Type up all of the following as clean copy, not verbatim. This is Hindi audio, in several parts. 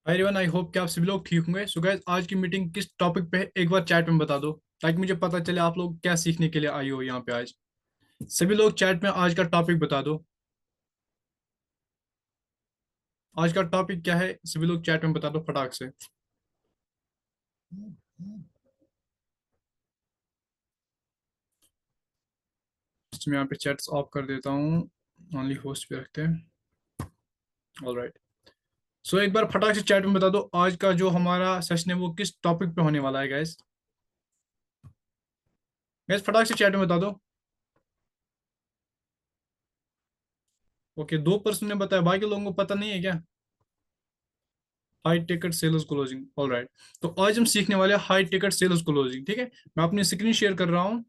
हाय एवरीवन, आई होप कि आप सभी लोग ठीक होंगे। सो गाइस, आज की मीटिंग किस टॉपिक पे है एक बार चैट में बता दो, ताकि मुझे पता चले आप लोग क्या सीखने के लिए आई हो यहाँ पे आज। सभी लोग चैट में आज का टॉपिक बता दो। आज का टॉपिक क्या है, सभी लोग चैट में बता दो फटाक से। मैं यहाँ पे चैट्स ऑफ कर देता हूँ, ओनली होस्ट पे रखते हैं। ऑलराइट। सो एक बार फटाक से चैट में बता दो आज का जो हमारा सेशन है वो किस टॉपिक पे होने वाला है गाइस। गाइस फटाक से चैट में बता दो। ओके, 2% ने बताया, बाकी लोगों को पता नहीं है क्या? High ticket sales closing. All right. तो आज हम सीखने वाले हैं हाई टिकट सेल्स क्लोजिंग। ठीक है, मैं अपनी स्क्रीन शेयर कर रहा हूँ।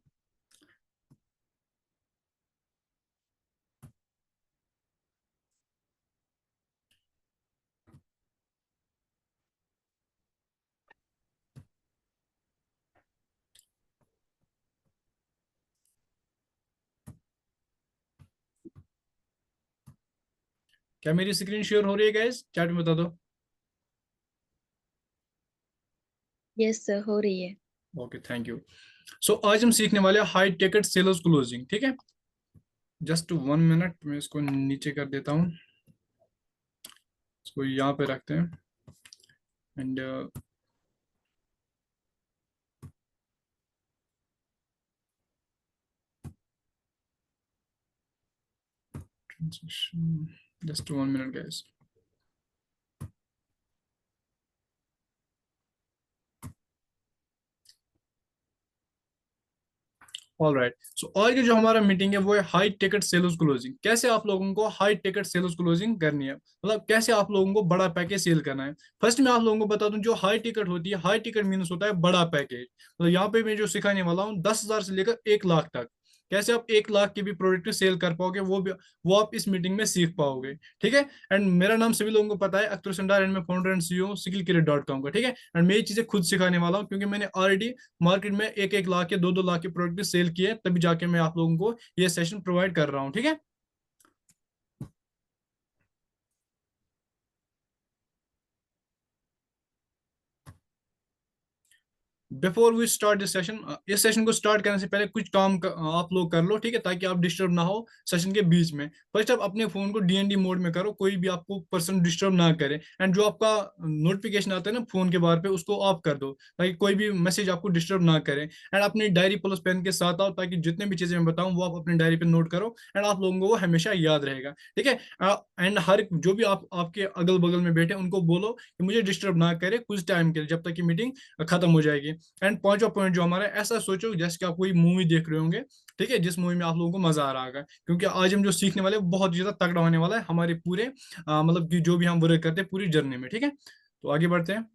क्या मेरी स्क्रीन शेयर हो रही है गाइस? चैट में बता दो। यस सर, हो रही है। Okay, thank you. सो आज हम सीखने वाले हैं हाई टिकट सेल्स क्लोजिंग। ठीक है, जस्ट 1 मिनट, मैं इसको नीचे कर देता हूँ, इसको यहाँ पे रखते हैं। And transaction, just 1 minute guys. All right. So आज की जो हमारा मीटिंग है वो है हाई टिकट सेल्स क्लोजिंग। कैसे आप लोगों को हाई टिकट सेल्स क्लोजिंग करनी है, मतलब कैसे आप लोगों को बड़ा पैकेज सेल करना है। फर्स्ट मैं आप लोगों को बता दूं, जो हाई टिकट होती है, हाई टिकट मीन्स होता है बड़ा पैकेज। मतलब यहाँ पे मैं जो सिखाने वाला हूँ 10,000 से लेकर 1 लाख तक। कैसे आप 1 लाख की भी प्रोडक्ट सेल कर पाओगे, वो आप इस मीटिंग में सीख पाओगे। ठीक है। एंड मेरा नाम सभी लोगों को पता है, अख्तर संडार, एंड मैं फाउंडर एंड सीईओ skillcreate.com का। ठीक है। एंड मैं ये चीजें खुद सिखाने वाला हूँ, क्योंकि मैंने ऑलरेडी मार्केट में 1-1 लाख के 2-2 लाख के प्रोडक्ट सेल किए, तभी जाके मैं आप लोगों को ये सेशन प्रोवाइड कर रहा हूँ। ठीक है। Before we start this session, इस सेशन को स्टार्ट करने से पहले कुछ काम आप लोग कर लो। ठीक है, ताकि आप डिस्टर्ब ना हो सेशन के बीच में। फर्स्ट आप अपने फोन को डीएनडी मोड में करो, कोई भी आपको पर्सन डिस्टर्ब ना करे। एंड जो आपका नोटिफिकेशन आता है ना फोन के बारे पे, उसको ऑफ कर दो, ताकि कोई भी मैसेज आपको डिस्टर्ब ना करे। एंड अपनी डायरी प्लस पेन के साथ आओ, ताकि जितने भी चीजें मैं बताऊं वो आप अपनी डायरी पे नोट करो, एंड आप लोगों को वो हमेशा याद रहेगा। ठीक है। एंड हर जो भी आपके अगल बगल में बैठे उनको बोलो कि मुझे डिस्टर्ब ना करे कुछ टाइम के लिए, जब तक कि मीटिंग खत्म हो जाएगी। एंड पांचवा पॉइंट जो हमारा है, ऐसा सोचो जैसे कि आप कोई मूवी देख रहे होंगे। ठीक है, जिस मूवी में आप लोगों को मजा आ रहा होगा, क्योंकि आज हम जो सीखने वाले हैं बहुत ज्यादा तगड़ा होने वाला है हमारे पूरे मतलब कि जो भी हम वर्क करते हैं पूरी जर्नी में। ठीक है, तो आगे बढ़ते हैं।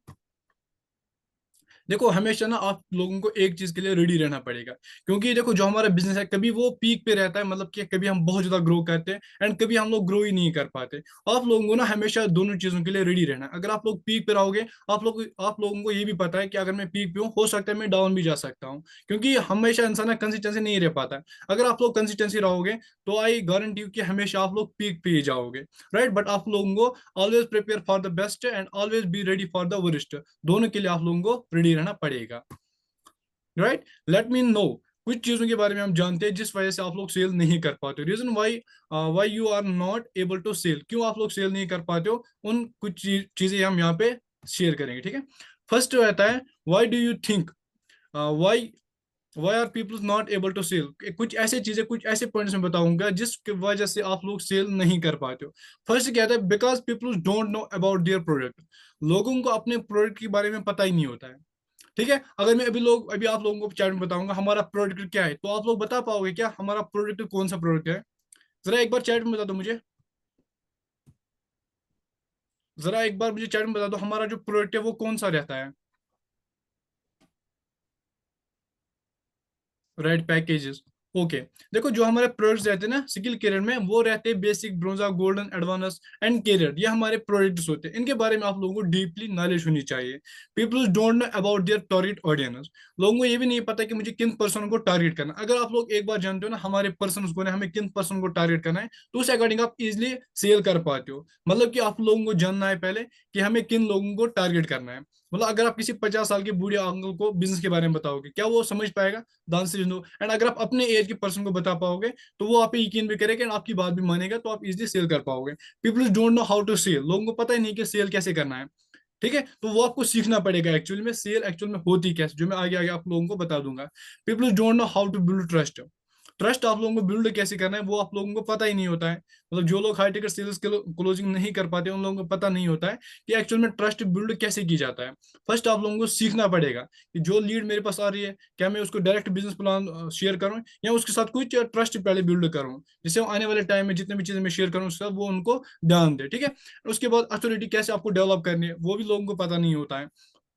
देखो, हमेशा ना आप लोगों को एक चीज के लिए रेडी रहना पड़ेगा, क्योंकि देखो जो हमारा बिजनेस है कभी वो पीक पे रहता है, मतलब कि कभी हम बहुत ज्यादा ग्रो करते हैं, एंड कभी हम लोग ग्रो ही नहीं कर पाते। आप लोगों को ना हमेशा दोनों चीजों के लिए रेडी रहना है। अगर आप लोग पीक पे रहोगे, आप लोगों को ये भी पता है कि अगर मैं पीक पे हूँ, हो सकता है मैं डाउन भी जा सकता हूँ, क्योंकि हमेशा इंसान ना कंसिस्टेंसी नहीं रह पाता है। अगर आप लोग कंसिस्टेंसी रहोगे, तो आई गारंटी यू कि हमेशा आप लोग पीक पे ही जाओगे। राइट, बट आप लोगों को always prepare for the best and always be ready for the worst. दोनों के लिए आप लोगों को रेडी रहना पड़ेगा। राइट, लेट मी नो कुछ चीजों के बारे में हम जानते हैं जिस वजह से आप लोग सेल नहीं कर पाते हो। Reason why you are not able to sell, क्यों आप लोग सेल नहीं कर पाते हो, उन कुछ चीजें हम यहाँ पे शेयर करेंगे। ठीक है। फर्स्ट रहता है, why do you think, why why are people not able to sell. कुछ ऐसे चीजें, कुछ ऐसे पॉइंट्स में बताऊंगा जिसकी वजह से आप लोग सेल नहीं कर पाते हो। फर्स्ट क्या है, because people don't know about their product. लोगों को अपने प्रोडक्ट के बारे में पता ही नहीं होता है। ठीक है, अगर मैं अभी आप लोगों को चैट में बताऊंगा हमारा प्रोडक्ट क्या है, तो आप लोग बता पाओगे क्या हमारा प्रोडक्ट कौन सा प्रोडक्ट है? जरा एक बार चैट में बता दो मुझे। जरा एक बार मुझे चैट में बता दो हमारा जो प्रोडक्ट है वो कौन सा रहता है। Right, packages. ओके, देखो जो हमारे प्रोडक्ट्स रहते हैं ना स्किल कैरियर में, वो रहते हैं basic, bronze, golden, advance and career. ये हमारे प्रोडक्ट्स होते हैं, इनके बारे में आप लोगों को डीपली नॉलेज होनी चाहिए। People don't know about their target audience. लोगों को ये भी नहीं पता कि मुझे किन पर्सन को टारगेट करना है। अगर आप लोग एक बार जानते हो ना हमारे पर्सन को, हमें किन पर्सन को टारगेट करना है, तो उस अकॉर्डिंग आप इजिली सेल कर पाते हो। मतलब कि आप लोगों को जानना है पहले कि हमें किन लोगों को टारगेट करना है। मतलब अगर आप किसी 50 साल के बूढ़े अंकल को बिजनेस के बारे में बताओगे, क्या वो समझ पाएगा? The answer is no. And अगर आप अपने एज के पर्सन को बता पाओगे, तो वो आप पे यकीन भी करेगा एंड आपकी बात भी मानेगा, तो आप इजीली सेल कर पाओगे। People don't know how to sell. लोगों को पता ही नहीं कि सेल कैसे करना है। ठीक है, तो वो आपको सीखना पड़ेगा एक्चुअली में सेल एक्चुअल में होती कैसे, जो मैं आगे आगे आप लोगों को बता दूंगा। People don't know how to build trust. Trust आप लोगों को बिल्ड कैसे करना है वो आप लोगों को पता ही नहीं होता है। मतलब जो लोग हाई टिकट सेल्स क्लोजिंग नहीं कर पाते, उन लोगों को पता नहीं होता है कि एक्चुअल में ट्रस्ट बिल्ड कैसे की जाता है। फर्स्ट आप लोगों को सीखना पड़ेगा कि जो लीड मेरे पास आ रही है, क्या मैं उसको डायरेक्ट बिजनेस प्लान शेयर करूं, या उसके साथ कुछ ट्रस्ट पहले बिल्ड करूं, जिससे वो आने वाले टाइम में जितने भी चीजें मैं शेयर करूं उसके साथ वो उनको ध्यान दे। ठीक है, उसके बाद अथॉरिटी कैसे आपको डेवलप करनी है वो भी लोगों को पता नहीं होता है।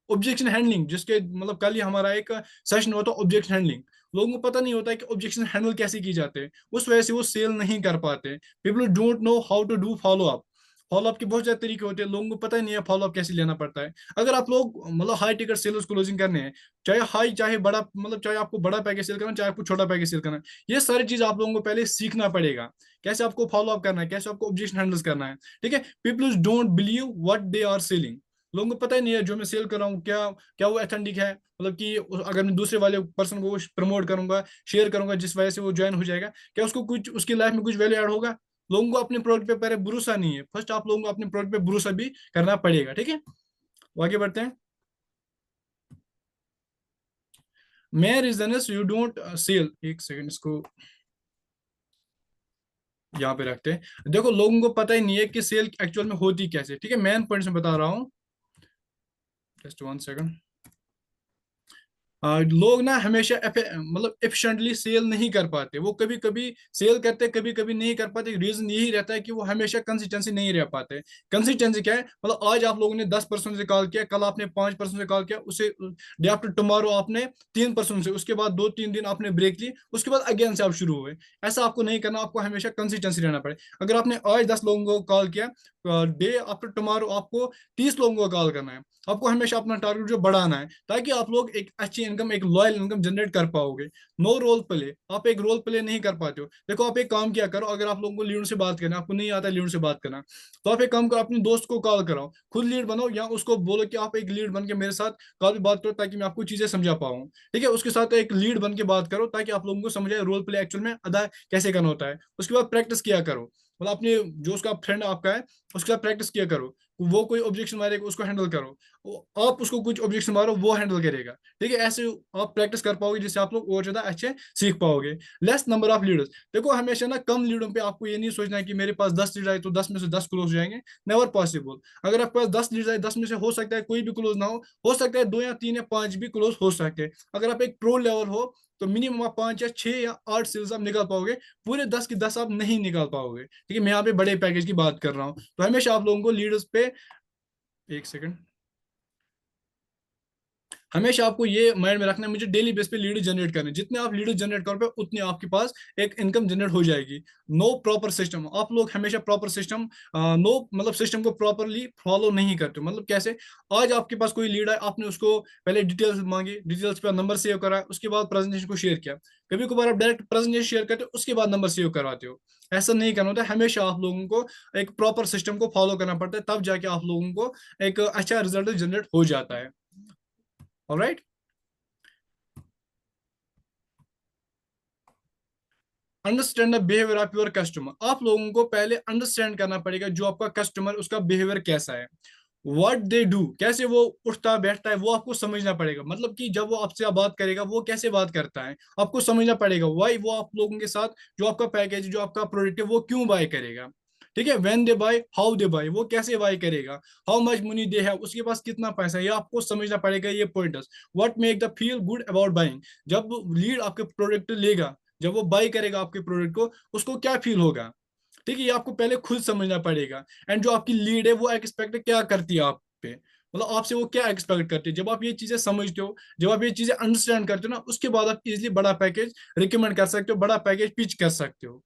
ऑब्जेक्शन हैंडलिंग, जिसके मतलब कल ही हमारा एक सेशन हुआ था ऑब्जेक्शन हैंडलिंग। लोगों को पता नहीं होता है कि ऑब्जेक्शन हैंडल कैसे की जाते हैं, उस वजह से वो सेल नहीं कर पाते। People don't know how to do follow up. Follow up के बहुत ज्यादा तरीके होते हैं, लोगों को पता ही नहीं है फॉलो अप कैसे लेना पड़ता है। अगर आप लोग मतलब हाई टिकट सेल्स क्लोजिंग करने हैं, चाहे हाई चाहे बड़ा, मतलब चाहे आपको बड़ा पैकेज सेल करना है चाहे आपको छोटा पैकेज सेल करना है, ये सारी चीज आप लोगों को पहले सीखना पड़ेगा। कैसे आपको फॉलो अप करना है, कैसे आपको ऑब्जेक्शन हैंडल्स करना है। ठीक है, people don't believe what they are selling. लोगों को पता ही नहीं है जो मैं सेल कर रहा हूँ क्या क्या वो ऑथेंटिक है। मतलब कि अगर मैं दूसरे वाले पर्सन को प्रमोट करूंगा, शेयर करूंगा, जिस वजह से वो ज्वाइन हो जाएगा, क्या उसको कुछ उसकी लाइफ में कुछ वैल्यू ऐड होगा? लोगों को अपने प्रोडक्ट पे पहले भरोसा नहीं है। फर्स्ट आप लोगों को अपने प्रोडक्ट पे भरोसा भी करना पड़ेगा। ठीक है, तो आगे बढ़ते हैं। Main reason is you don't sell. एक सेकंड, इसको यहाँ पे रखते हैं। देखो लोगों को पता ही नहीं है कि सेल एक्चुअल में होती कैसे। ठीक है, मेन पॉइंट्स में बता रहा हूँ। Just one second. लोग ना हमेशा मतलब एफिशिएंटली सेल नहीं कर पाते। वो कभी कभी सेल करते, कभी कभी नहीं कर पाते। रीजन यही रहता है कि वो हमेशा कंसिस्टेंसी नहीं रह पाते। कंसिस्टेंसी क्या है? मतलब आज आप लोगों ने 10 पर्सन से कॉल किया, कल आपने 5 पर्सन से कॉल किया, उसे डे आफ्टर टुमारो आपने 3 पर्सन से, उसके बाद 2-3 दिन आपने ब्रेक ली, उसके बाद अगेन से आप शुरू हुए। ऐसा आपको नहीं करना, आपको हमेशा कंसिस्टेंसी रहना पड़े। अगर आपने आज 10 लोगों को कॉल किया, डे आफ्टर टुमारो आपको 30 लोगों को कॉल करना है। आपको हमेशा अपना टारगेट जो बढ़ाना है, ताकि आप लोग एक अच्छी इनकम, एक लॉयल इनकम जनरेट कर पाओगे। नो रोल प्ले, आप एक रोल प्ले नहीं कर पाते हो। देखो आप एक काम किया करो, अगर आप लोगों को लीडर से बात करना, आपको नहीं आता लीडर से बात करना, तो आप एक काम करो, अपने दोस्त को कॉल कराओ, खुद लीड बनो, या उसको बोलो कि आप एक लीड बन के मेरे साथ कॉल पे बात करो, ताकि मैं आपको चीजें समझा पाऊँ। ठीक है, उसके साथ एक लीड बन के बात करो, ताकि आप लोगों को समझ आए रोल प्ले एक्चुअल में अदा कैसे करना होता है। उसके बाद प्रैक्टिस किया करो। मतलब अपने जो उसका फ्रेंड आपका है उसके साथ प्रैक्टिस किया करो। वो कोई ऑब्जेक्शन मारेगा उसको हैंडल करो, आप उसको कुछ ऑब्जेक्शन मारो वो हैंडल करेगा। ठीक है, ऐसे आप प्रैक्टिस कर पाओगे, जिससे आप लोग और ज्यादा अच्छे सीख पाओगे। Less number of leaders. देखो हमेशा ना कम लीडरों पे आपको ये नहीं सोचना है कि मेरे पास 10 लीडर आए तो 10 में से 10 क्लोज हो जाएंगे। Never possible. अगर आपके पास 10 लीडर आए, 10 में से हो सकता है कोई भी क्लोज ना हो सकता है 2 या 3 या 5 भी क्लोज हो सकते हैं। अगर आप एक प्रो लेवल हो, तो मिनिमम आप 5 या 6 या 8 सेल्स आप निकाल पाओगे। पूरे 10 की 10 आप नहीं निकाल पाओगे। ठीक है, मैं यहाँ पे बड़े पैकेज की बात कर रहा हूँ। तो हमेशा आप लोगों को लीडर्स पे, एक सेकंड, हमेशा आपको ये माइंड में रखना है, मुझे डेली बेस पे लीड जनरेट करने। जितने आप लीड जनरेट कर पाए उतनी आपके पास एक इनकम जनरेट हो जाएगी। नो प्रॉपर सिस्टम, आप लोग हमेशा प्रॉपर सिस्टम, नो मतलब सिस्टम को प्रॉपरली फॉलो नहीं करते। मतलब कैसे? आज आपके पास कोई लीड है, आपने उसको पहले डिटेल्स मांगी, डिटेल्स पे नंबर सेव करा, उसके बाद प्रेजेंटेशन को शेयर किया। कभी कभार आप डायरेक्ट प्रेजेंटेशन शेयर करते हो, उसके बाद नंबर सेव करवाते हो। ऐसा नहीं करना होता है। हमेशा आप लोगों को एक प्रॉपर सिस्टम को फॉलो करना पड़ता है, तब जाके आप लोगों को एक अच्छा रिजल्ट जनरेट हो जाता है। Alright, understand the behaviour of your customer. आप लोगों को पहले अंडरस्टैंड करना पड़ेगा जो आपका कस्टमर, उसका बिहेवियर कैसा है, व्हाट दे डू, कैसे वो उठता बैठता है, वो आपको समझना पड़ेगा। मतलब कि जब वो आपसे बात करेगा वो कैसे बात करता है, आपको समझना पड़ेगा। वाई वो आप लोगों के साथ जो आपका पैकेज, जो आपका प्रोडक्ट है, वो क्यों बाय करेगा। ठीक है, when they buy, how they buy, वो कैसे बाय करेगा, हाउ मच मनी दे है, उसके पास कितना पैसा है, ये आपको समझना पड़ेगा। ये pointers, what make the feel good about buying. जब लीड आपके प्रोडक्ट लेगा, जब वो बाय करेगा आपके प्रोडक्ट को, उसको क्या फील होगा। ठीक है, ये आपको पहले खुद समझना पड़ेगा। एंड जो आपकी लीड है वो एक्सपेक्ट क्या करती है आप पे, मतलब आपसे वो क्या एक्सपेक्ट करते हैं। जब आप ये चीजें समझते हो, जब आप ये चीजें अंडरस्टैंड करते हो ना, उसके बाद आप इजिली बड़ा पैकेज रिकमेंड कर सकते हो, बड़ा पैकेज पिच कर सकते हो।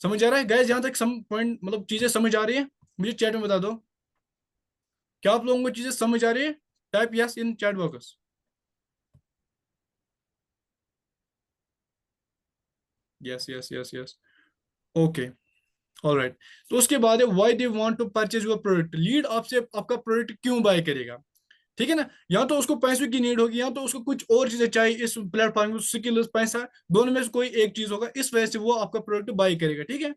समझ आ रहा है गाइस? जहां तक सम पॉइंट मतलब चीजें समझ आ रही है, मुझे चैट में बता दो। क्या आप लोगों को चीजें समझ आ रही है? Type yes in chat box. Yes yes yes yes. Okay. All right. तो उसके बाद है why they want to purchase your product. Lead आपसे आपका प्रोडक्ट क्यों बाय करेगा? ठीक है ना? या तो उसको पैसों की नीड होगी, या तो उसको कुछ और चीजें चाहिए इस प्लेटफॉर्म में, स्किल, पैसा, दोनों में से कोई एक चीज होगा, इस वजह से वो आपका प्रोडक्ट बाय करेगा। ठीक है।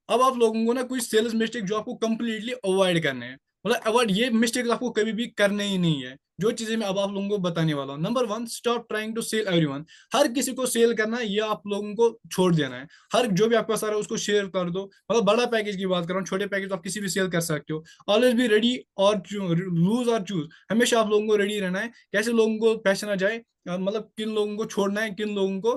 अब आप लोगों को ना कुछ सेल्स मिस्टेक जो आपको कंप्लीटली अवॉइड करने हैं, मतलब अवॉइड, ये मिस्टेक आपको कभी भी करने ही नहीं है। जो चीजें मैं अब आप लोगों को बताने वाला हूँ। Number one, stop trying to sell everyone. हर किसी को सेल करना है, ये आप लोगों को छोड़ देना है। हर जो भी आपके पास आ रहा है उसको शेयर कर दो। मतलब बड़ा पैकेज की बात कर रहा हूँ, छोटे पैकेज तो आप किसी भी सेल कर सकते हो। ऑलवेज बी रेडी और लूज और चूज। हमेशा आप लोगों को रेडी रहना है। कैसे लोगों को पहचाना जाए, मतलब किन लोगों को छोड़ना है, किन लोगों को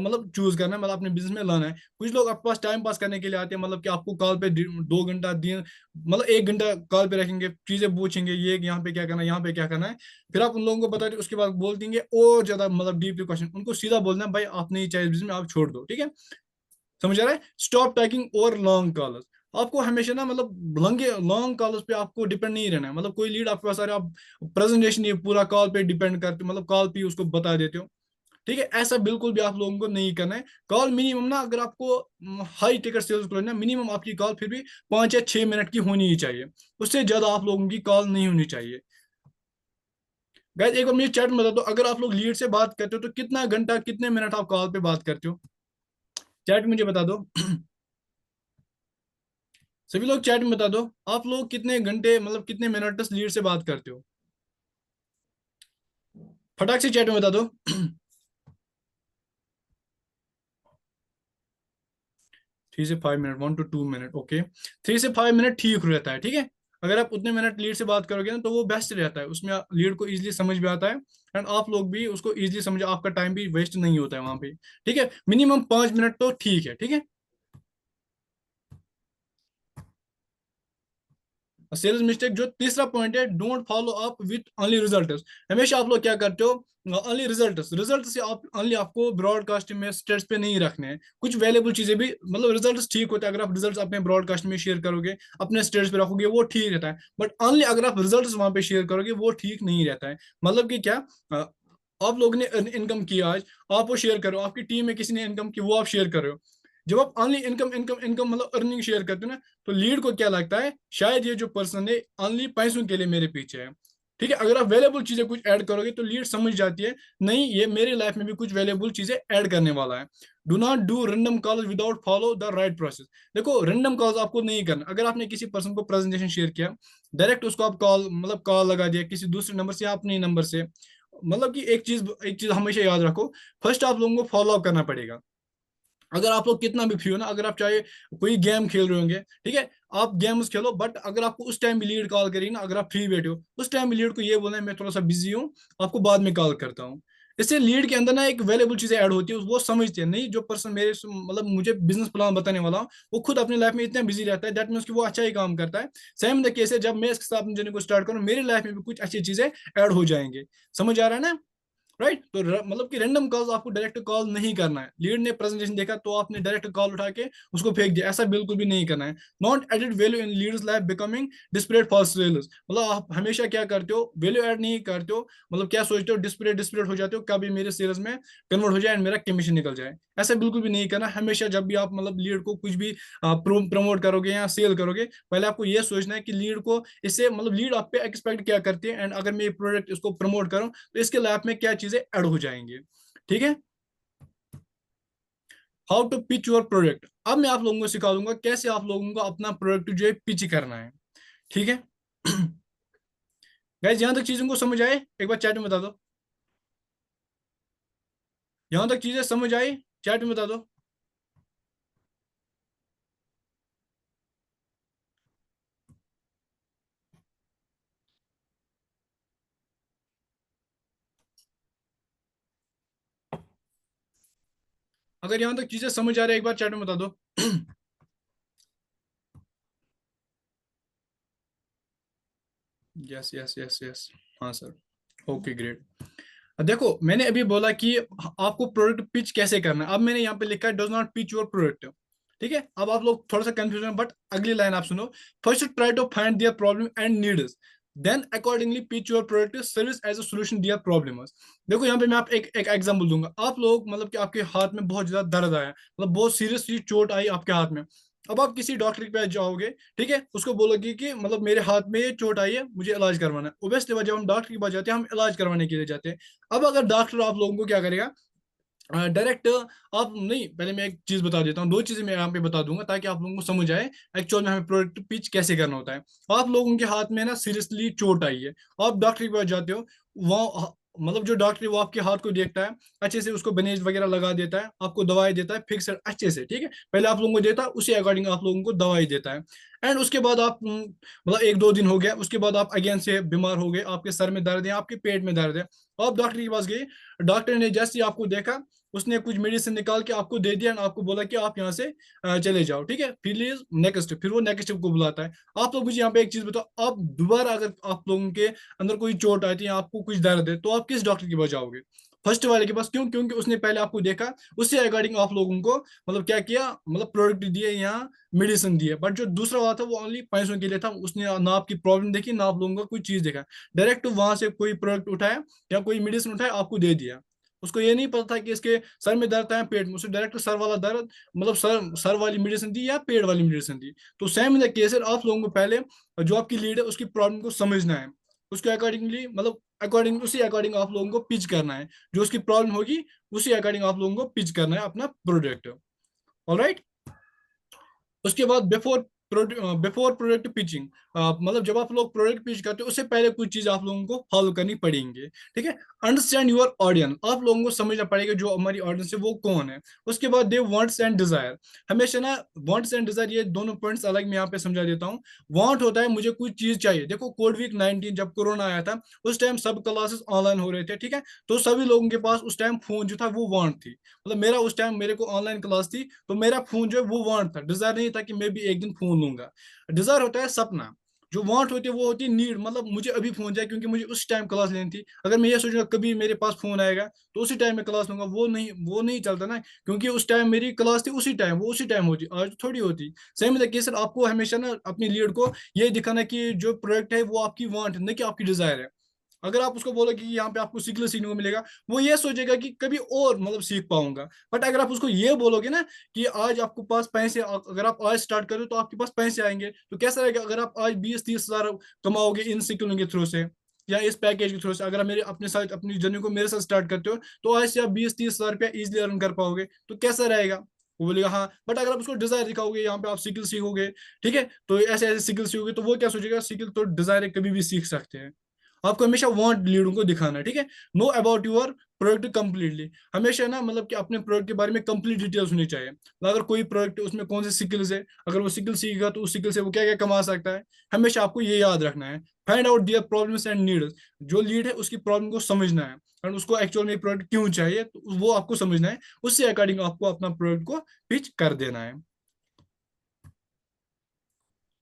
मतलब चूज करना है, मतलब अपने बिजनेस में लाना है। कुछ लोग आपके पास टाइम पास करने के लिए आते हैं, मतलब कि आपको कॉल पे 2 घंटा दिन, मतलब 1 घंटा कॉल पे रखेंगे, चीजें पूछेंगे, ये यहाँ पे क्या करना है, यहाँ पे क्या करना है। फिर आप उन लोगों को बता दें, उसके बाद बोल देंगे और ज्यादा मतलब डीपली क्वेश्चन। उनको सीधा बोलना है भाई आप नहीं चाहिए बिजनेस में, आप छोड़ दो। ठीक है। समझ आ रहा है? स्टॉप टैकिंग और लॉन्ग कॉल्स। आपको हमेशा ना मतलब लंगे लॉन्ग कॉल्स पे आपको डिपेंड नहीं रहना है। मतलब कोई लीड आपके पास आ रहा है, आप प्रेजेंटेशन ये पूरा कॉल पे डिपेंड करते हो, मतलब कॉल पे उसको बता देते हो। ठीक है, ऐसा बिल्कुल भी आप लोगों को नहीं करना है। कॉल मिनिमम ना, अगर आपको हाई टिकट सेल्स को लेना, मिनिमम आपकी कॉल फिर भी 5 या 6 मिनट की होनी ही चाहिए। उससे ज्यादा आप लोगों की कॉल नहीं होनी चाहिए। गाइस एक बार मुझे चैट में बता दो, अगर आप लोग लीड से बात करते हो तो कितना घंटा कितने मिनट आप कॉल पे बात करते हो? चैट में मुझे बता दो। सभी लोग चैट में बता दो, आप लोग कितने घंटे मतलब कितने मिनट तक लीड से बात करते हो? फटाक से चैट में बता दो। 3 से 5 मिनट, 1 to 2 मिनट, ओके। 3 से 5 मिनट ठीक रहता है। ठीक है। अगर आप उतने मिनट लीड से बात करोगे ना तो वो बेस्ट रहता है, उसमें लीड को इजीली समझ में आता है। एंड आप लोग भी उसको इजीली समझ, आपका टाइम भी वेस्ट नहीं होता है वहां पे। ठीक है, मिनिमम 5 मिनट तो ठीक है। ठीक है। सेल्स मिस्टेक जो तीसरा पॉइंट है, don't follow up with only results. हमेशा आप लोग क्या करते हो, ओनली रिजल्ट्स, रिजल्ट से आप ओनली आपको ब्रॉडकास्ट में स्टेट्स पे नहीं रखने हैं। कुछ वैल्यूबल चीजें भी, मतलब रिजल्ट्स ठीक होते हैं, अगर आप रिजल्ट्स अपने ब्रॉडकास्ट में शेयर करोगे, अपने स्टेट्स पे रखोगे, वो ठीक रहता है। बट ओनली अगर आप रिजल्ट्स वहां पे शेयर करोगे, वो ठीक नहीं रहता है। मतलब कि क्या, अ, आप लोग ने इनकम किया आज, आप वो शेयर करो, आपकी टीम में किसी ने इनकम की, वो आप शेयर कर रहे हो। जब आप ओनली इनकम इनकम इनकम मतलब अर्निंग शेयर करते हो ना, तो लीड को क्या लगता है, शायद ये जो पर्सन है ओनली पैसों के लिए मेरे पीछे है। ठीक है। अगर आप वैल्यूबल चीजें कुछ ऐड करोगे तो लीड समझ जाती है, नहीं ये मेरे लाइफ में भी कुछ वैल्यूबल चीजें ऐड करने वाला है। Do not do random calls without follow the right process. देखो रैंडम कॉल्स आपको नहीं करना। अगर आपने किसी पर्सन को प्रेजेंटेशन शेयर किया, डायरेक्ट उसको आप कॉल मतलब कॉल लगा दिया किसी दूसरे नंबर से या अपने नंबर से, मतलब कि एक चीज हमेशा याद रखो, फर्स्ट आप लोगों को फॉलो अप करना पड़ेगा। अगर आप लोग कितना भी फ्री हो ना, अगर आप चाहे कोई गेम खेल रहे होंगे, ठीक है, आप गेम्स खेलो, बट अगर आपको उस टाइम भी लीड कॉल करी ना, अगर आप फ्री बैठे हो उस टाइम भी लीड को ये बोलना है मैं थोड़ा सा बिजी हूँ, आपको बाद में कॉल करता हूँ। इससे लीड के अंदर ना एक वैल्यूबल चीजें ऐड होती है, वो समझते हैं, नहीं जो पर्सन मेरे मतलब मुझे बिजनेस प्लान बताने वाला हूँ, वो खुद अपनी लाइफ में इतना बिजी रहता है, दैट मीन्स कि वो अच्छा ही काम करता है। सेम द केस है, जब मैं इसके साथ जर्नी को स्टार्ट करूँ, मेरी लाइफ में भी कुछ अच्छी चीजें ऐड हो जाएंगे। समझ आ रहा है ना? राइट। तो मतलब कि रैंडम कॉल्स आपको डायरेक्ट कॉल नहीं करना है। लीड ने प्रेजेंटेशन देखा तो आपने डायरेक्ट कॉल उठा के उसको फेंक दिया, ऐसा बिल्कुल भी नहीं करना है। Not added value in leaders life becoming desperate for sales. मतलब आप हमेशा क्या करते हो, वैल्यू ऐड नहीं करते हो, मतलब क्या सोचते हो, डिस्परेट डिस्परेट हो जाते हो, कभी मेरे सेल्स में कन्वर्ट हो जाए एंड मेरा कमीशन निकल जाए। ऐसा बिल्कुल भी नहीं करना। हमेशा जब भी आप मतलब लीड को कुछ भी प्रमोट करोगे या सेल करोगे, पहले आपको ये सोचना है कि लीड को इससे मतलब लीड आप पे एक्सपेक्ट क्या करती है, एंड अगर मैं ये प्रोडक्ट इसको प्रमोट करूं तो इसके लाइफ में क्या चीजें ऐड हो जाएंगी। ठीक है। How to pitch your product. अब मैं आप लोगों को सिखा दूंगा कैसे आप लोगों को अपना प्रोडक्ट जो है पिच करना है। ठीक है। गाइस यहां तक चीजों को समझ आए, एक बार चैट में बता दो। यहां तक चीजें समझ आई, चैट में बता दो। अगर यहां तक चीजें समझ आ रही है एक बार चैट में बता दो। Yes yes yes yes. हाँ सर। Okay great. देखो मैंने अभी बोला कि आपको प्रोडक्ट पिच कैसे करना है। अब मैंने यहाँ पे लिखा है does not pitch your product. ठीक है, अब आप लोग थोड़ा सा कंफ्यूजन है, बट अगली लाइन आप सुनो। First try to find their problem and needs, then accordingly pitch your product service as a solution their problems. देखो यहाँ पे मैं आप एक एग्जांपल दूंगा। आप लोग मतलब कि आपके हाथ में बहुत ज्यादा दर्द आया, मतलब बहुत सीरियसली चोट आई आपके हाथ में। अब आप किसी डॉक्टर के पास जाओगे, ठीक है, उसको बोलोगे कि मतलब मेरे हाथ में ये चोट आई है, मुझे इलाज करवाना है। ओब्वियसली जब हम डॉक्टर के पास जाते हैं, हम इलाज करवाने के लिए जाते हैं। अब अगर डॉक्टर आप लोगों को क्या करेगा, डायरेक्ट आप नहीं, पहले मैं एक चीज बता देता हूँ, दो चीजें मैं यहाँ पे बता दूंगा ताकि आप लोगों को समझ आए एक्चुअल में हमें प्रोडक्ट पिच कैसे करना होता है। आप लोगों के हाथ में ना सीरियसली चोट आई है, आप डॉक्टर के पास जाते हो, वो मतलब जो डॉक्टर है वो आपके हाथ को देखता है, अच्छे से उसको बैंडेज वगैरह लगा देता है, आपको दवाई देता है फिक्स अच्छे से, ठीक है, पहले आप लोगों को देता है, उसी अकॉर्डिंग आप लोगों को दवाई देता है। एंड उसके बाद आप मतलब एक दो दिन हो गया, उसके बाद आप अगेन से बीमार हो गए, आपके सर में दर्द है, आपके पेट में दर्द है, आप डॉक्टर के पास गए। डॉक्टर ने जैसे ही आपको देखा, उसने कुछ मेडिसिन निकाल के आपको दे दिया, आपको बोला कि आप यहाँ से चले जाओ, ठीक है, फिर नेक्स्ट, फिर वो नेक्स्ट को बुलाता है। आप लोग मुझे यहाँ पे एक चीज बताओ, आप दोबारा अगर आप लोगों के अंदर कोई चोट आती है, आपको कुछ दर्द है, तो आप किस डॉक्टर के पास जाओगे? फर्स्ट वाले के पास। क्यों? क्योंकि उसने पहले आपको देखा, उससे अकॉर्डिंग आप लोगों को मतलब क्या किया, मतलब प्रोडक्ट दिए, यहाँ मेडिसिन दिए। बट जो दूसरा वाला था वो ओनली पैसों के लिए था, उसने ना आपकी प्रॉब्लम देखी ना आप लोगों का कोई चीज देखा, डायरेक्ट वहां से कोई प्रोडक्ट उठाया या कोई मेडिसिन उठाया, आपको दे दिया। उसको ये नहीं पता था कि इसके सर में दर्द है, पेट में, उसने डायरेक्ट सर वाला दर्द मतलब सर वाली मेडिसिन दी या पेट वाली मेडिसिन दी। तो सेम इन द केस है, आप लोगों को पहले जो आपकी लीड है उसकी प्रॉब्लम को समझना है, उसके अकॉर्डिंगली मतलब अकॉर्डिंग उसी अकॉर्डिंग आप लोगों को पिच करना है, जो उसकी प्रॉब्लम होगी उसी अकॉर्डिंग आप लोगों को पिच करना है अपना प्रोडक्ट। ऑलराइट। उसके बाद बिफोर प्रोडक्ट पिचिंग, मतलब जब आप लोग प्रोडक्ट पिच करते हो उससे पहले कुछ चीज आप लोगों को फॉलो करनी पड़ेंगे। ठीक है, अंडरस्टैंड योर ऑडियंस, आप लोगों को समझना पड़ेगा जो हमारी ऑडियंस है वो कौन है। उसके बाद दे वांट्स एंड डिजायर, हमेशा ना वांट्स एंड डिजायर ये दोनों पॉइंट्स अलग मैं यहाँ पे समझा देता हूँ। वांट होता है मुझे कुछ चीज चाहिए। देखो कोविड-19 जब कोरोना आया था, उस टाइम सब क्लासेस ऑनलाइन हो रहे थे, ठीक है, तो सभी लोगों के पास उस टाइम फोन जो था वो वांट थी। मतलब मेरा उस टाइम मेरे को ऑनलाइन क्लास थी, तो मेरा फोन जो है वो वांट था, डिजायर नहीं था कि मैं भी एक दिन फोन लूंगा। डिजायर होता है सपना, जो वांट होती है वो होती है नीड, मतलब मुझे अभी फोन चाहिए क्योंकि मुझे उस टाइम क्लास लेनी थी। अगर मैं ये सोचूंगा कभी मेरे पास फोन आएगा तो उसी टाइम में क्लास लूंगा, वो नहीं चलता ना, क्योंकि उस टाइम मेरी क्लास थी, उसी टाइम वो उसी टाइम होती, आज थोड़ी होती। सेम तरीके से आपको हमेशा ना अपनी लीड को ये दिखाना कि जो प्रोडक्ट है वो आपकी वांट है, नहीं कि आपकी डिजायर है। अगर आप उसको बोलोगे कि यहाँ पे आपको सीखने सीखने को मिलेगा, वो ये सोचेगा कि कभी और मतलब सीख पाऊंगा। बट अगर आप उसको ये बोलोगे ना कि आज आपको पास पैसे, अगर आप आज स्टार्ट करो तो आपके पास पैसे आएंगे, तो कैसा रहेगा अगर आप आज 20-30 हजार कमाओगे इन स्किलों के थ्रू से या इस पैकेज के थ्रू से। अगर आप मेरे अपने साथ अपनी जर्नी को मेरे साथ स्टार्ट करते हो, तो आज से आप 20-30 हजार रुपया इजिली अर्न कर पाओगे, तो कैसा रहेगा? वो बोलेगा हाँ। बट अगर आप उसको डिजायर दिखाओगे, यहाँ पे आप स्किल सीखोगे, ठीक है, तो ऐसे ऐसे स्किल सीखोगे, तो वो क्या सोचेगा, स्किल तो डिजायर है, कभी भी सीख सकते हैं। आपको हमेशा वांट लीडों को दिखाना है, ठीक है। Know about your product completely, हमेशा ना मतलब कि अपने प्रोडक्ट के बारे में कंप्लीट डिटेल्स होनी चाहिए। मतलब अगर कोई प्रोडक्ट उसमें कौन से स्किल्स है, अगर वो स्किल सीखेगा तो उस स्किल से वो क्या क्या कमा सकता है, हमेशा आपको ये याद रखना है। Find out their problems and needs, जो लीड है उसकी प्रॉब्लम को समझना है और उसको एक्चुअल में प्रोडक्ट क्यों चाहिए, तो वो आपको समझना है, उससे अकॉर्डिंग आपको अपना प्रोडक्ट को पिच कर देना है।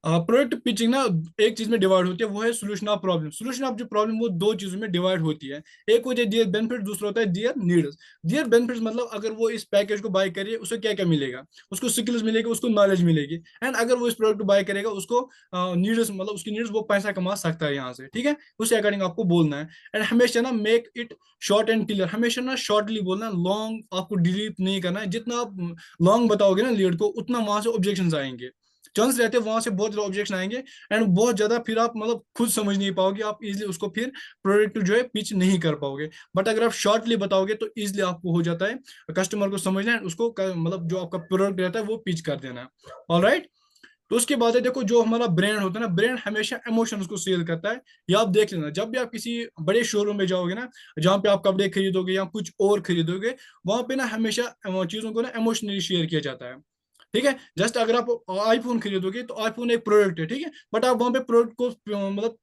प्रोडक्ट पिचिंग ना एक चीज में डिवाइड होती है, वो है solution of problem. Solution of जो प्रॉब्लम वो दो चीजों में डिवाइड होती है। एक होता है दियर बेनिफिट, दूसरा होता है दियर नीड्स। दियर बेनिफिट्स मतलब अगर वो इस पैकेज को बाय करिए उसको क्या क्या मिलेगा, उसको स्किल्स मिलेगी, उसको नॉलेज मिलेगी। एंड अगर वो इस प्रोडक्ट को बाय करेगा, उसको नीड्स मतलब उसकी नीड्स, वो पैसा कमा सकता है यहाँ से, ठीक है, उस अकॉर्डिंग आपको बोलना है। एंड हमेशा ना make it short and clear, हमेशा ना शॉर्टली बोलना, लॉन्ग आपको डिलीट नहीं करना है। जितना आप लॉन्ग बताओगे ना लीड को, उतना वहां से ऑब्जेक्शन आएंगे, चांस रहते हैं वहां से बहुत ज्यादा ऑब्जेक्शन आएंगे। एंड बहुत ज्यादा फिर आप मतलब खुद समझ नहीं पाओगे, आप इजिली उसको फिर प्रोडक्ट जो है पिच नहीं कर पाओगे। बट अगर आप शॉर्टली बताओगे तो इजिली आपको हो जाता है कस्टमर को समझना है, उसको मतलब जो आपका प्रोडक्ट रहता है वो पिच कर देना है। ऑलराइट। तो उसके बाद है, देखो जो हमारा ब्रांड होता है ना, ब्रांड हमेशा इमोशंस को सेल करता है। ये आप देख लेना, जब भी आप किसी बड़े शोरूम में जाओगे ना, जहाँ पे आप कपड़े खरीदोगे या कुछ और खरीदोगे, वहां पे ना हमेशा चीजों को ना इमोशनली शेयर किया जाता है। ठीक है, जस्ट अगर आप आईफोन खरीदोगे तो आईफोन एक प्रोडक्ट है, ठीक है, बट आप वहां पे प्रोडक्ट को मतलब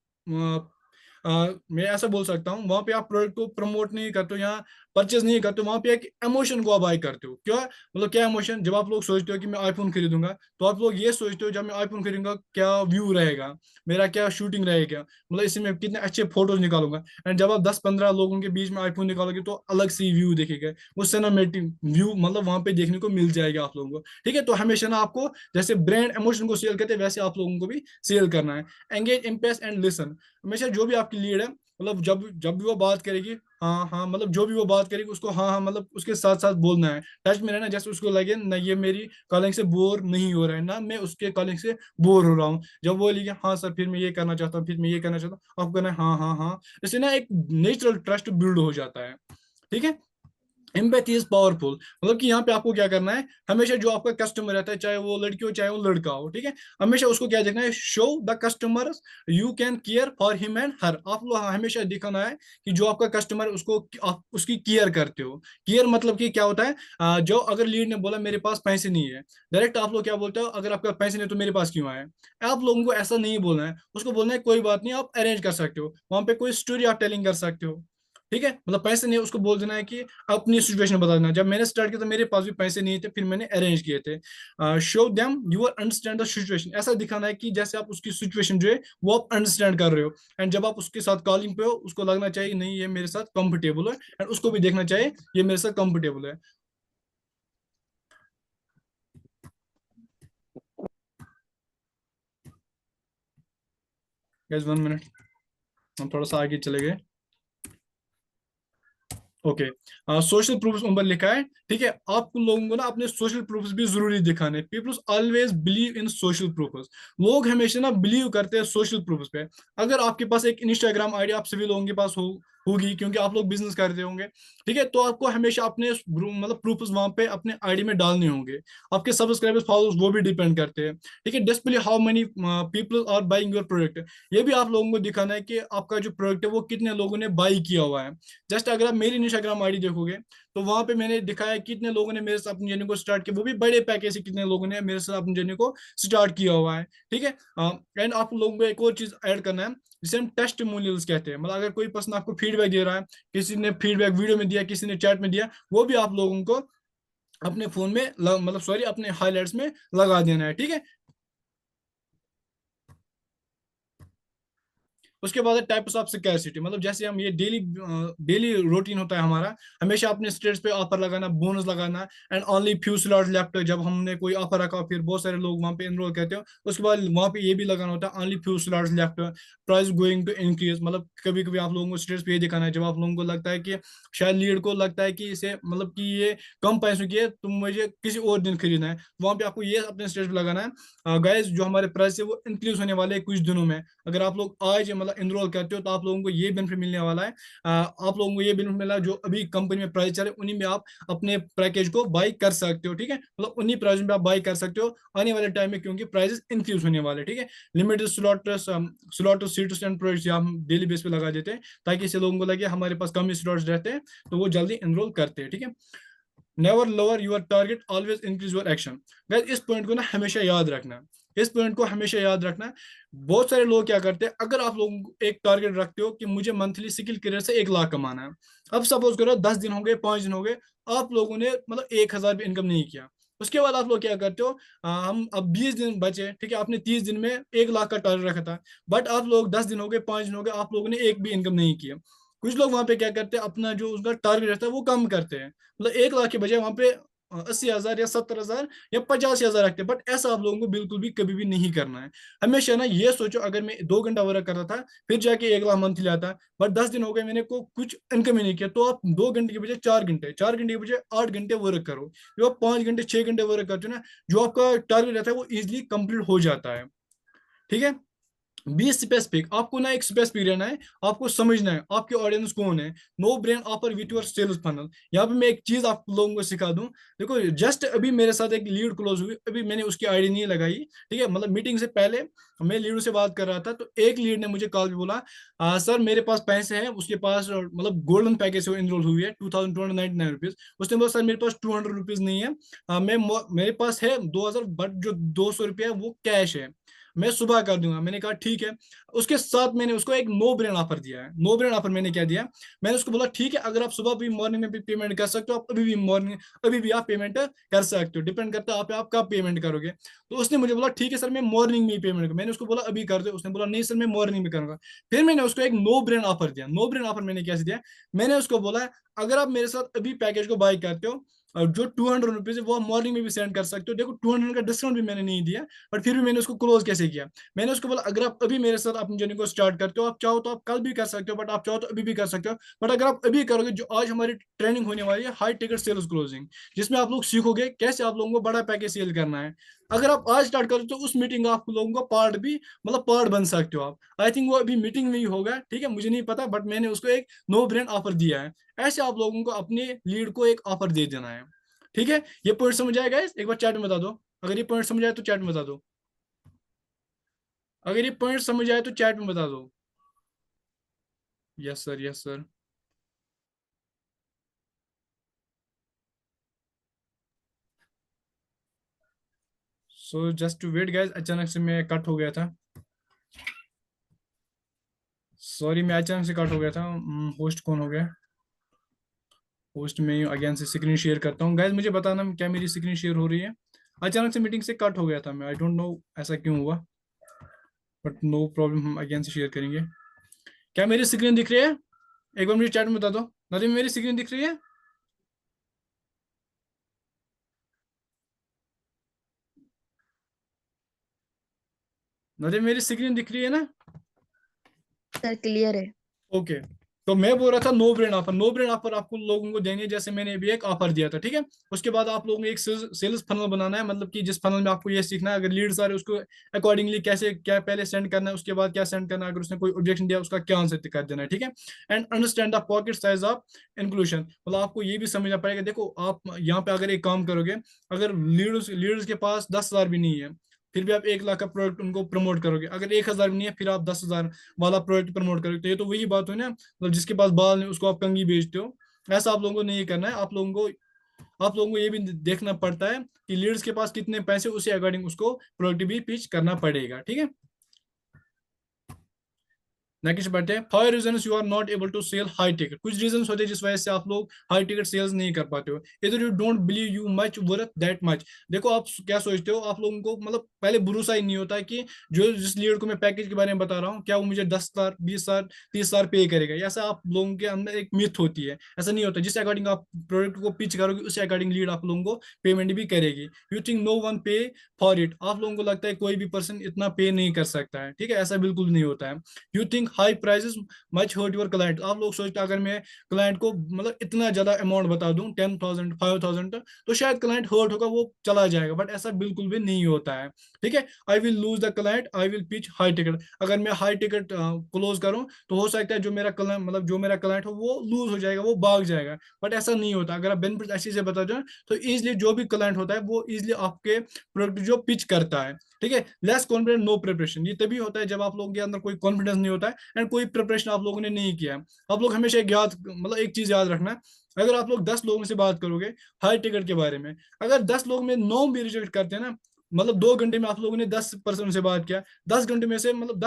मैं ऐसा बोल सकता हूँ, वहां पे आप प्रोडक्ट को प्रमोट नहीं करते हो, यहाँ परचेज नहीं करते हो, वहां पे एक इमोशन को आप बाय करते हो। क्या मतलब क्या इमोशन? जब आप लोग सोचते हो कि मैं आईफोन खरीदूंगा, तो आप लोग ये सोचते हो जब मैं आईफोन खरीदूंगा क्या व्यू रहेगा, मेरा क्या शूटिंग रहेगा, मतलब इससे मैं कितने अच्छे फोटोज निकालूंगा। एंड जब आप 10-15 लोगों के बीच में आईफोन निकालोगे तो अलग सी व्यू दिखेगा, वो सिनेमैटिक व्यू मतलब वहां पे देखने को मिल जाएगा आप लोगों को। ठीक है, तो हमेशा ना आपको जैसे ब्रांड इमोशन को सेल करते हैं वैसे आप लोगों को भी सेल करना है। Engage, impress and listen. हमेशा जो भी आपकी लीड है, मतलब जब जब भी वो बात करेगी, हाँ हाँ, मतलब जो भी वो बात करेगी उसको हाँ हाँ मतलब उसके साथ साथ बोलना है, टच में रहना, जैसे उसको लगे ना ये मेरी कॉलिंग से बोर नहीं हो रहा है, ना मैं उसके कॉलिंग से बोर हो रहा हूँ। जब वो लिखे हाँ सर फिर मैं ये करना चाहता हूँ, फिर मैं ये करना चाहता हूँ, आपको कहना है हाँ हाँ हाँ। इससे ना एक नेचुरल ट्रस्ट बिल्ड हो जाता है। ठीक है। एम्पैथी इज पावरफुल, मतलब कि यहाँ पे आपको क्या करना है, हमेशा जो आपका कस्टमर रहता है, चाहे वो लड़की हो चाहे वो लड़का हो, ठीक है, हमेशा उसको क्या देखना है, show the customer you can care for him and her. आप लोग हमेशा दिखाना है कि जो आपका कस्टमर उसको आप उसकी केयर करते हो। केयर मतलब कि क्या होता है, जो अगर लीड ने बोला मेरे पास पैसे नहीं है, डायरेक्ट आप लोग क्या बोलते हो, अगर आपके पास पैसे नहीं तो मेरे पास क्यों आए। आप लोगों को ऐसा नहीं बोलना है, उसको बोलना है कोई बात नहीं आप अरेंज कर सकते हो, वहां पे कोई स्टोरी आप टेलिंग कर सकते हो। ठीक है, मतलब पैसे नहीं, उसको बोल देना है कि अपनी सिचुएशन बता देना, जब मैंने स्टार्ट किया तो मेरे पास भी पैसे नहीं थे, फिर मैंने अरेंज किए थे। Show them your understand the situation, ऐसा दिखाना है कि जैसे आप उसकी सिचुएशन जो है वो आप अंडरस्टैंड कर रहे हो। एंड जब आप उसके साथ कॉलिंग पे हो उसको लगना चाहिए नहीं ये मेरे साथ कंफर्टेबल है, एंड उसको भी देखना चाहिए ये मेरे साथ कंफर्टेबल है। गाइस 1 मिनट, हम थोड़ा सा आगे चले गए। ओके, सोशल प्रूफ ऊपर लिखा है। ठीक है, आप लोगों को ना अपने सोशल प्रूफ्स भी जरूरी दिखाने। Peoples always believe in social proofs, लोग हमेशा ना बिलीव करते हैं सोशल प्रूफ्स पे। अगर आपके पास एक इंस्टाग्राम आईडी आप सभी लोगों के पास होगी क्योंकि आप लोग बिजनेस करते होंगे, ठीक है, तो आपको हमेशा अपने मतलब प्रूफ्स वहां पे अपने आईडी में डालने होंगे। आपके सब्सक्राइबर्स फॉलोअर्स वो भी डिपेंड करते हैं। ठीक है, display how many people are buying your product, ये भी आप लोगों को दिखाना है कि आपका जो प्रोडक्ट है वो कितने लोगों ने बाई किया हुआ है। जस्ट अगर आप मेरी इंस्टाग्राम आईडी देखोगे तो वहां पे मैंने दिखाया कितने लोगों ने मेरे साथ अपनी जर्नी को स्टार्ट किया, वो भी बड़े पैकेज से कितने लोगों ने मेरे साथ अपनी जर्नी को स्टार्ट किया हुआ है। ठीक है, एंड आप लोगों को एक और चीज ऐड करना है जिसे हम टेस्टिमोनियल्स कहते हैं, मतलब अगर कोई पर्सन आपको फीडबैक दे रहा है, किसी ने फीडबैक वीडियो में दिया, किसी ने चैट में दिया, वो भी आप लोगों को अपने फोन में मतलब सॉरी अपने हाईलाइट्स में लगा देना है। ठीक है, उसके बाद है टाइप्स ऑफ स्कैरसिटी, मतलब जैसे हम ये डेली डेली रूटीन होता है हमारा, हमेशा अपने स्टेट्स पे ऑफर लगाना, बोनस लगाना, and only few slot left, जब हमने कोई ऑफर रखा फिर बहुत सारे लोग वहां पे एनरोल करते हो, उसके बाद वहां पे ये भी लगाना होता है only few slots left, price going to increase. मतलब कभी कभी आप लोगों को स्टेट्स पे ये दिखाना है, जब आप लोगों को लगता है कि शायद लीड को लगता है कि इसे मतलब कि ये कम पैसों की है, तुम मुझे किसी और दिन खरीदना है, वहां पे आपको ये अपने स्टेट्स पे लगाना है, गाइस जो हमारे प्राइस है वो इंक्रीज होने वाले हैं कुछ दिनों में। अगर आप लोग आज मतलब इनरोल करते हो तो आप लोगों को ये बेनिफिट मिलने वाला है। आप लोगों को ये बेनिफिट मिला जो अभी कंपनी में प्राइस चल रहे उन्हीं में आप अपने पैकेज को बाई कर सकते हो। ठीक है, मतलब उन्हीं प्राइस में आप बाई कर सकते हो आने वाले टाइम में, क्योंकि प्राइसेस इंक्रीज होने वाले। ठीक है, limited slot seats and products हम डेली बेस पे लगा देते हैं ताकि इसे लोगों को लगे हमारे पास कम ही स्लॉट्स रहते हैं, तो वो जल्दी इनरोल करते हैं। ठीक है, never lower your target always increase your action. Guys इस पॉइंट को ना हमेशा याद रखना, इस पॉइंट को हमेशा याद रखना। बहुत सारे लोग क्या करते हैं, अगर आप लोगों को एक टारगेट रखते हो कि मुझे मंथली स्किल करियर से 1 लाख कमाना है, अब सपोज करो 10 दिन हो गए, 5 दिन हो गए, आप लोगों ने मतलब 1,000 भी इनकम नहीं किया, उसके बाद आप लोग क्या करते हो, हम अब 20 दिन बचे, ठीक है, आपने 30 दिन में 1 लाख का टारगेट रखा था, बट आप लोग 10 दिन हो गए, 5 दिन हो गए, आप लोगों ने एक भी इनकम नहीं किया। कुछ लोग वहां पे क्या करते हैं, अपना जो उसका टारगेट रहता है वो कम करते हैं, मतलब 1 लाख के बजाय वहां पे 80,000 या 70,000 या 85,000 रखते हैं, बट ऐसा आप लोगों को बिल्कुल भी कभी भी नहीं करना है। हमेशा ना ये सोचो अगर मैं 2 घंटा वर्क करता था फिर जाके 1 लाख मंथली आता, बट 10 दिन हो गए मैंने को कुछ इनकम ही नहीं किया, तो आप 2 घंटे के बजाय 4 घंटे, 4 घंटे के बजाय 8 घंटे वर्क करो। जो आप 5 घंटे 6 घंटे वर्क करते हो ना, जो आपका टारगेट रहता है वो इजिली कंप्लीट हो जाता है। ठीक है, बी स्पेसिफिक, आपको ना एक स्पेसिफिक रहना है, आपको समझना है आपके ऑडियंस कौन है। No brain offer with your sales funnel, यहाँ पे मैं एक चीज आप लोगों को सिखा दूं। देखो जस्ट अभी मेरे साथ एक लीड क्लोज हुई, अभी मैंने उसकी आईडी नहीं लगाई, ठीक है, मतलब मीटिंग से पहले मैं लीड से बात कर रहा था, तो एक लीड ने मुझे कॉल पे बोला, सर मेरे पास पैसे हैं, उसके पास मतलब गोल्डन पैकेज से वो इनरोल हुई है 2,299 रुपीज। उसने बोला सर मेरे पास 200 रुपीज नहीं है, मेरे पास है 2,000, बट जो 200 रुपया है वो कैश है। मैं सुबह कर दूंगा। मैंने कहा ठीक है। उसके साथ मैंने उसको एक नो ब्रेन ऑफर दिया है। नो ब्रेन ऑफर मैंने क्या दिया, मैंने उसको बोला ठीक है, अगर आप सुबह भी मॉर्निंग में भी पेमेंट कर सकते हो, आप अभी भी मॉर्निंग अभी भी आप पेमेंट कर सकते हो, डिपेंड करता है आप कब पेमेंट करोगे। तो उसने मुझे बोला ठीक है सर, मैं मॉर्निंग में ही पेमेंट करूँ। मैंने उसको बोला अभी कर दो, उसने बोला नहीं सर मैं मॉर्निंग में करूंगा। फिर मैंने उसको एक नो ब्रेन ऑफर दिया। नो ब्रेन ऑफर मैंने कैसे दिया, मैंने उसको बोला अगर आप मेरे साथ अभी पैकेज को बाय करते हो, और जो ₹200 है वो आप मॉर्निंग में भी सेंड कर सकते हो। देखो 200 का डिस्काउंट भी मैंने नहीं दिया, बट फिर भी मैंने उसको क्लोज कैसे किया, मैंने उसको बोला अगर आप अभी मेरे साथ अपनी जर्नी को स्टार्ट करते हो, आप चाहो तो आप कल भी कर सकते हो, बट आप चाहो तो अभी भी कर सकते हो। बट अगर आप अभी करोगे, जो आज हमारी ट्रेनिंग होने वाली है हाई टिकट सेल्स क्लोजिंग, जिसमें आप लोग सीखोगे कैसे आप लोगों को बड़ा पैकेज सेल करना है, अगर आप आज स्टार्ट करो तो उस मीटिंग आप लोगों को पार्ट भी, मतलब पार्ट बन सकते हो आप। आई थिंक वो अभी मीटिंग में ही होगा, ठीक है, मुझे नहीं पता, बट मैंने उसको एक नो ब्रेन ऑफर दिया है। ऐसे आप लोगों को अपने लीड को एक ऑफर दे देना है। ठीक है, ये पॉइंट समझ आएगा, एक बार चैट में बता दो। अगर ये पॉइंट समझ आए तो चैट में बता दो। अगर ये पॉइंट समझ आए तो चैट में बता दो। Yes sir, yes sir. So just to wait guys, अचानक से मैं कट हो गया था। सॉरी, मैं अचानक से कट हो गया था। होस्ट कौन हो गया? होस्ट में अगेन से स्क्रीन शेयर करता हूँ। गाइस मुझे बताना क्या मेरी स्क्रीन शेयर हो रही है? अचानक से मीटिंग से कट हो गया था मैं, आई डोंट नो ऐसा क्यों हुआ, बट नो प्रॉब्लम, हम अगेन से शेयर करेंगे। क्या मेरी स्क्रीन दिख रही है? एक बार मुझे चैट में बता दो। नदीम, मेरी स्क्रीन दिख रही है? नदीम, मेरी स्क्रीन दिख रही है ना? सर क्लियर है। ओके। तो मैं बोल रहा था no brain offer. No brain offer आपको लोगों को देंगे, जैसे मैंने अभी एक ऑफर दिया था, ठीक है। उसके बाद आप लोगों को एक सेल्स फनल बनाना है, मतलब कि जिस फनल में आपको ये सीखना है, अगर लीड्स आ रहे उसको अकॉर्डिंगली कैसे क्या पहले सेंड करना है, उसके बाद क्या सेंड करना है, अगर उसने कोई ऑब्जेक्शन दिया उसका क्या आंसर कर देना है, ठीक है। And understand the pocket size of inclusion, मतलब आपको ये भी समझना पड़ेगा। देखो आप यहाँ पे अगर एक काम करोगे, अगर लीडर्स लीडर्स के पास 10,000 भी नहीं है, फिर भी आप 1 लाख का प्रोडक्ट उनको प्रमोट करोगे, अगर 1,000 भी नहीं है फिर आप 10,000 वाला प्रोडक्ट प्रमोट करोगे, तो ये तो वही बात हुई ना, मतलब जिसके पास बाल नहीं उसको आप कंघी बेचते हो। ऐसा आप लोगों को नहीं करना है। आप लोगों को ये भी देखना पड़ता है कि लीड्स के पास कितने पैसे, उसी अकॉर्डिंग उसको प्रोडक्ट भी पिच करना पड़ेगा, ठीक है। नेक्स्ट बढ़ते हैं, five reason you are not able to sell high ticket. कुछ रीजन होते हैं जिस वजह से आप लोग हाई टिकट सेल्स नहीं कर पाते हो। इधर you don't believe you much worth that much. देखो आप क्या सोचते हो, आप लोगों को मतलब पहले भरोसा ही नहीं होता है कि जो जिस लीड को मैं पैकेज के बारे में बता रहा हूँ, क्या वो मुझे 10,000 20,000 30,000 पे करेगा। ऐसा आप लोगों के अंदर एक मिथ होती है, ऐसा नहीं होता। जिस अकॉर्डिंग आप प्रोडक्ट को पिच करोगे उसी अकॉर्डिंग लीड आप लोगों को पेमेंट भी करेगी। यू थिंक नो वन पे फॉर इट, आप लोगों को लगता है कोई भी पर्सन इतना पे नहीं कर सकता है, ठीक है, ऐसा बिल्कुल नहीं होता है। You think high prices much hurt your client, आप लोग सोचते हैं अगर मैं क्लाइंट को मतलब इतना ज्यादा अमाउंट बता दूं 10,000 5,000 तो शायद क्लाइंट हर्ट होगा, वो चला जाएगा, बट ऐसा बिल्कुल भी नहीं होता है, ठीक है। I will lose the client, I will pitch high ticket. अगर मैं हाई टिकट क्लोज करूं तो हो सकता है जो मेरा क्लाइंट मतलब जो मेरा क्लाइंट हो वो लूज हो जाएगा, वो भाग जाएगा, बट ऐसा नहीं होता। अगर आप बेनिफिट अच्छे से बता दो तो इजिली जो भी क्लाइंट होता है वो इजिली आपके प्रोडक्ट जो पिच करता है, ठीक है। लेस कॉन्फिडेंस नो प्रिपरेशन, ये तभी होता है जब आप लोगों के अंदर कोई कॉन्फिडेंस नहीं होता है एंड कोई प्रिपरेशन आप लोगों ने नहीं किया। आप लोग हमेशा एक याद मतलब एक चीज याद रखना, अगर आप लोग 10 लोगों से बात करोगे हाई टिकट के बारे में, अगर 10 लोग में 9 भी रिजेक्ट करते हैं ना, मतलब 2 घंटे में आप लोगों ने 10 पर्सन से बात किया, 10 घंटे में से मतलब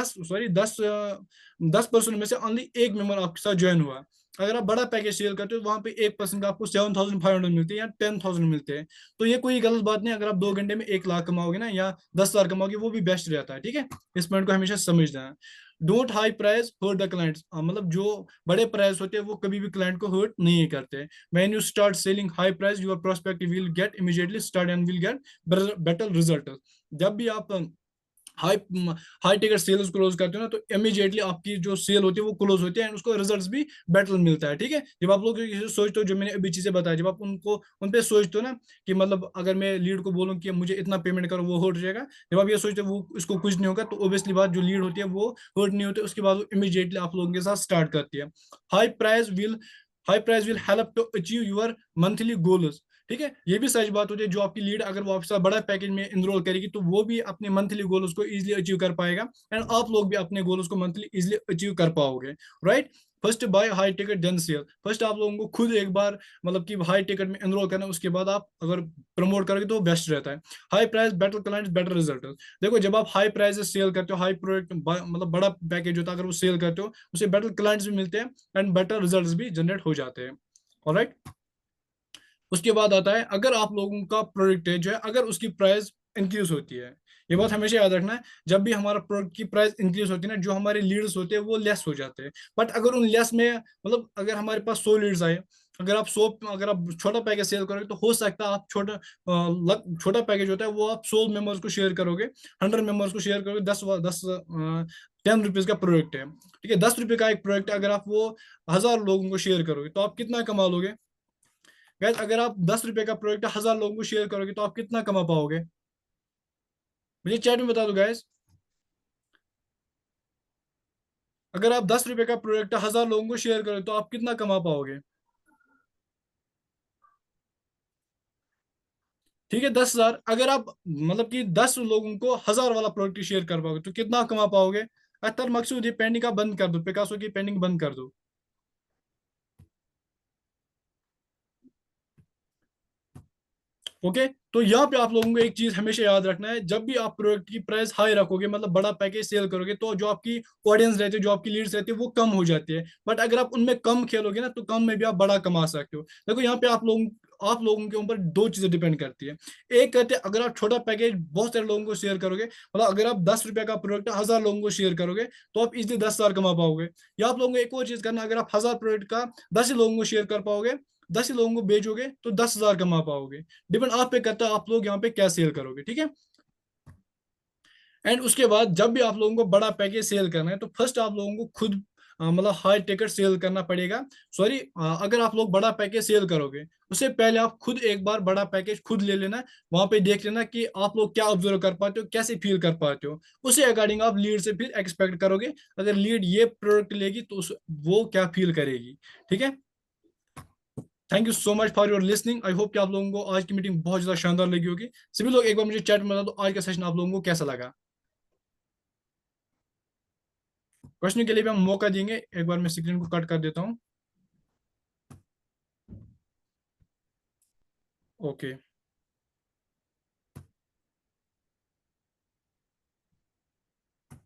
10 पर्सन में से ओनली एक मेंबर आपके साथ ज्वाइन हुआ। अगर आप बड़ा पैकेज शेयर करते हो वहां पे 1 पर्सन का आपको 7,500 मिलते हैं या 10,000 मिलते हैं, तो ये कोई गलत बात नहीं। अगर आप 2 घंटे में 1 लाख कमाओगे ना या 10,000 कमाओगे, वो भी बेस्ट रहता है, ठीक है। इस पॉइंट को हमेशा समझना है। Don't high price hurt the clients, मतलब जो बड़े प्राइस होते हैं वो कभी भी क्लाइंट को हर्ट नहीं करते। When you start selling high price your prospect will get immediately start and will get better result. जब भी आप high high ticket sales close करते हो ना, तो इमीडिएटली आपकी जो सेल होती है वो क्लोज होती है एंड उसको रिजल्ट्स भी बेटर मिलता है, ठीक है। जब आप लोग ये सोचते हो जो मैंने अभी चीजें बताई, जब आप उनको उन पे सोचते हो ना कि मतलब अगर मैं लीड को बोलूँ कि मुझे इतना पेमेंट करो वो हर्ट जाएगा, जब आप ये सोचते हो वो इसको कुछ नहीं होगा, तो ऑब्वियसली बात जो लीड होती है वो हर्ट नहीं होती, उसके बाद वो इमीडिएटली आप लोगों के साथ स्टार्ट करती है। High price will high price will help to achieve your monthly goals. ठीक है, ये भी सच बात होती है, जो आपकी लीड अगर वो आपके साथ बड़ा पैकेज में इनरोल करेगी तो वो भी अपने मंथली गोल्स को इजीली अचीव कर पाएगा, एंड आप लोग भी अपने गोल्स को मंथली इजीली अचीव कर पाओगे, right. First buy high ticket then sell, first आप लोगों को खुद एक बार मतलब कि हाई टिकट में एनरोल करना, उसके बाद आप अगर प्रमोट करोगे तो बेस्ट रहता है। High price better clients better result. देखो जब आप हाई प्राइस सेल करते हो, हाई प्रोडक्ट मतलब बड़ा पैकेज होता है, अगर वो सेल करते हो उसे बेटर क्लाइंट्स भी मिलते हैं एंड बेटर रिजल्ट्स भी जनरेट हो जाते हैं, ऑलराइट। उसके बाद आता है, अगर आप लोगों का प्रोडक्ट है जो है, अगर उसकी प्राइस इंक्रीज होती है, ये बात हमेशा याद रखना है, जब भी हमारा प्रोडक्ट की प्राइस इंक्रीज होती है ना, जो हमारे लीड्स होते हैं वो लेस हो जाते हैं। बट अगर उन लेस में मतलब अगर हमारे पास 100 लीड्स आए, अगर आप छोटा पैकेज सेल करोगे तो हो सकता है आप छोटा पैकेज होता है वो आप 100 मेंबर्स को शेयर करोगे, 100 मेंबर्स को शेयर करोगे, 10 10 रुपीज का प्रोडक्ट है, ठीक है, 10 रुपए का एक प्रोडक्ट है, अगर आप वो 1,000 लोगों को शेयर करोगे तो आप कितना कमा लोगे। गैस अगर आप 10 रुपए का प्रोडक्ट 1,000 लोगों को शेयर करोगे तो आप कितना कमा पाओगे, मुझे चैट में बता दो गैस। अगर आप 10 रुपए का प्रोडक्ट 1,000 लोगों को शेयर करोगे तो आप कितना कमा पाओगे। ठीक है, 10,000। अगर आप मतलब कि 10 लोगों को 1,000 वाला प्रोडक्ट शेयर कर पाओगे तो कितना कमा पाओगे। अतर मकसूद ये पेंडिंग का बंद कर दो, पिकासो की पेंडिंग बंद कर दो। ओके, तो यहाँ पे आप लोगों को एक चीज हमेशा याद रखना है, जब भी आप प्रोडक्ट की प्राइस हाई रखोगे, मतलब बड़ा पैकेज सेल करोगे, तो जो आपकी ऑडियंस रहती है, जो आपकी लीड्स रहती है, वो कम हो जाती है। बट अगर आप उनमें कम खेलोगे ना तो कम में भी आप बड़ा कमा सकते हो। देखो यहाँ पे आप लोगों के ऊपर दो चीजें डिपेंड करती है। एक कहते हैं अगर आप छोटा पैकेज बहुत सारे लोगों को शेयर करोगे, मतलब अगर आप 10 रुपए का प्रोडक्ट 1,000 लोगों को शेयर करोगे तो आप इजिली 10,000 कमा पाओगे। या आप लोगों को एक और चीज करना, अगर आप 1,000 प्रोडक्ट का 10 ही लोगों को शेयर कर पाओगे, 10 ही लोगों को बेचोगे तो 10,000 कमा पाओगे। डिपेंड आप पे करता है आप लोग यहाँ पे क्या सेल करोगे, ठीक है। एंड उसके बाद जब भी आप लोगों को बड़ा पैकेज सेल करना है तो फर्स्ट आप लोगों को खुद मतलब हाई टिकट सेल करना पड़ेगा। सॉरी, अगर आप लोग बड़ा पैकेज सेल करोगे उससे पहले आप खुद एक बार बड़ा पैकेज खुद ले लेना, वहां पे देख लेना कि आप लोग क्या ऑब्जर्व कर पाते हो, कैसे फील कर पाते हो, उसे अकॉर्डिंग आप लीड से फिर एक्सपेक्ट करोगे, अगर लीड ये प्रोडक्ट लेगी तो वो क्या फील करेगी, ठीक है। Thank you so much for your listening. I hope कि आप लोगों को आज की मीटिंग बहुत ज्यादा शानदार लगी होगी। सभी लोग एक बार मुझे चैट में बता दो आज का सेशन आप लोगों को कैसा लगा। क्वेश्चन के लिए भी हम मौका देंगे, एक बार मैं स्क्रीन को कट कर देता हूँ। ओके।